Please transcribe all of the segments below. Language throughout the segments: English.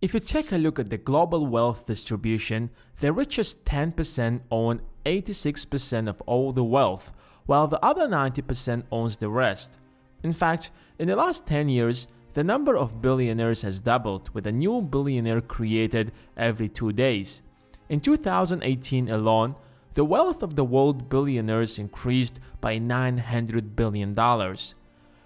If you take a look at the global wealth distribution, the richest 10% own 86% of all the wealth, while the other 90% owns the rest. In fact, in the last 10 years, the number of billionaires has doubled, with a new billionaire created every 2 days. In 2018 alone, the wealth of the world billionaires increased by $900 billion.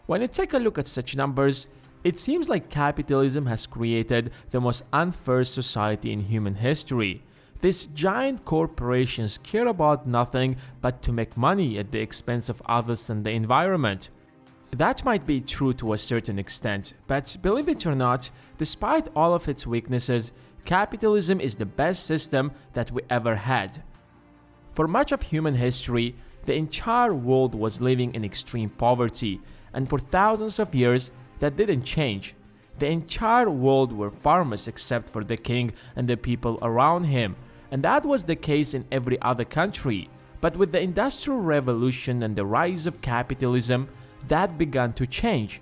When you take a look at such numbers, it seems like capitalism has created the most unfair society in human history. These giant corporations care about nothing but to make money at the expense of others and the environment. That might be true to a certain extent, but believe it or not, despite all of its weaknesses, capitalism is the best system that we ever had. For much of human history, the entire world was living in extreme poverty, and for thousands of years, that didn't change. The entire world were farmers except for the king and the people around him, and that was the case in every other country. But with the Industrial Revolution and the rise of capitalism, that began to change.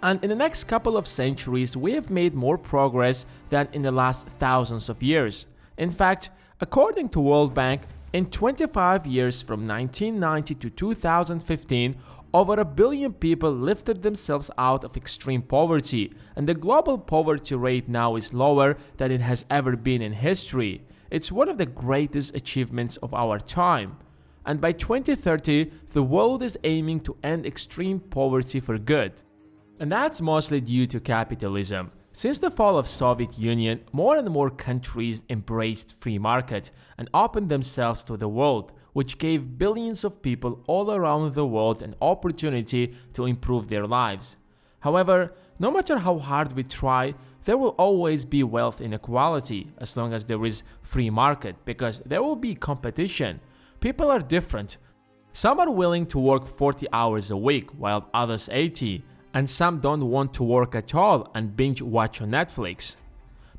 And in the next couple of centuries, we have made more progress than in the last thousands of years. In fact, according to World Bank, in 25 years from 1990 to 2015, over 1 billion people lifted themselves out of extreme poverty, and the global poverty rate now is lower than it has ever been in history. It's one of the greatest achievements of our time. And by 2030, the world is aiming to end extreme poverty for good. And that's mostly due to capitalism. Since the fall of Soviet Union, more and more countries embraced free market and opened themselves to the world, which gave billions of people all around the world an opportunity to improve their lives. However, no matter how hard we try, there will always be wealth inequality as long as there is free market, because there will be competition. People are different. Some are willing to work 40 hours a week while others 80. And some don't want to work at all and binge watch on Netflix.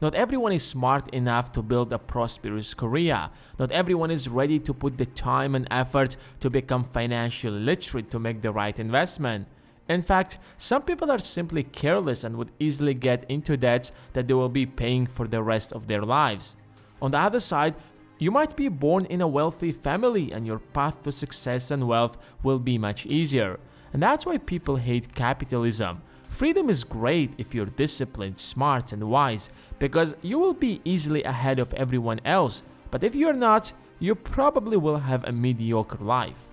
Not everyone is smart enough to build a prosperous career. Not everyone is ready to put the time and effort to become financially literate to make the right investment. In fact, some people are simply careless and would easily get into debts that they will be paying for the rest of their lives. On the other side, you might be born in a wealthy family and your path to success and wealth will be much easier. And that's why people hate capitalism. Freedom is great if you're disciplined, smart, and wise, because you will be easily ahead of everyone else. But if you're not, you probably will have a mediocre life.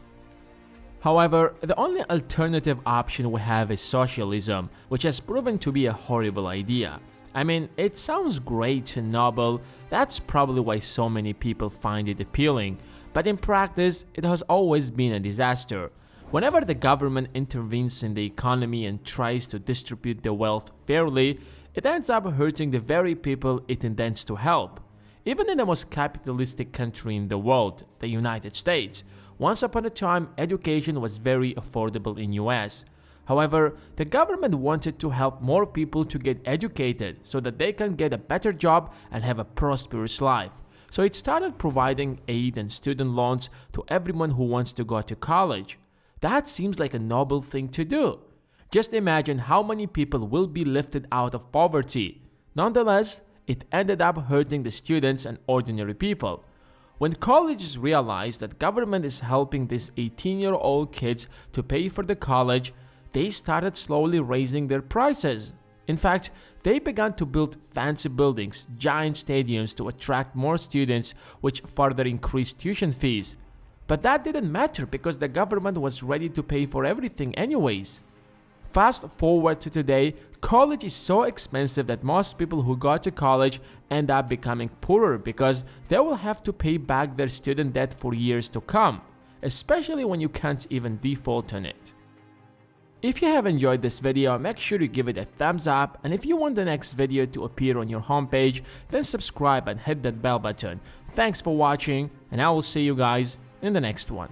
However, the only alternative option we have is socialism, which has proven to be a horrible idea. I mean, it sounds great and noble, that's probably why so many people find it appealing, but in practice, it has always been a disaster. Whenever the government intervenes in the economy and tries to distribute the wealth fairly, it ends up hurting the very people it intends to help. Even in the most capitalistic country in the world, the United States, once upon a time education was very affordable in US. However, the government wanted to help more people to get educated so that they can get a better job and have a prosperous life. So it started providing aid and student loans to everyone who wants to go to college. That seems like a noble thing to do. Just imagine how many people will be lifted out of poverty. Nonetheless, it ended up hurting the students and ordinary people. When colleges realized that government is helping these 18-year-old kids to pay for the college, they started slowly raising their prices. In fact, they began to build fancy buildings, giant stadiums to attract more students, which further increased tuition fees. But that didn't matter because the government was ready to pay for everything anyways. Fast forward to today, college is so expensive that most people who go to college end up becoming poorer because they will have to pay back their student debt for years to come, especially when you can't even default on it. If you have enjoyed this video, make sure to give it a thumbs up, and if you want the next video to appear on your homepage, then subscribe and hit that bell button. Thanks for watching, and I will see you guys in the next one.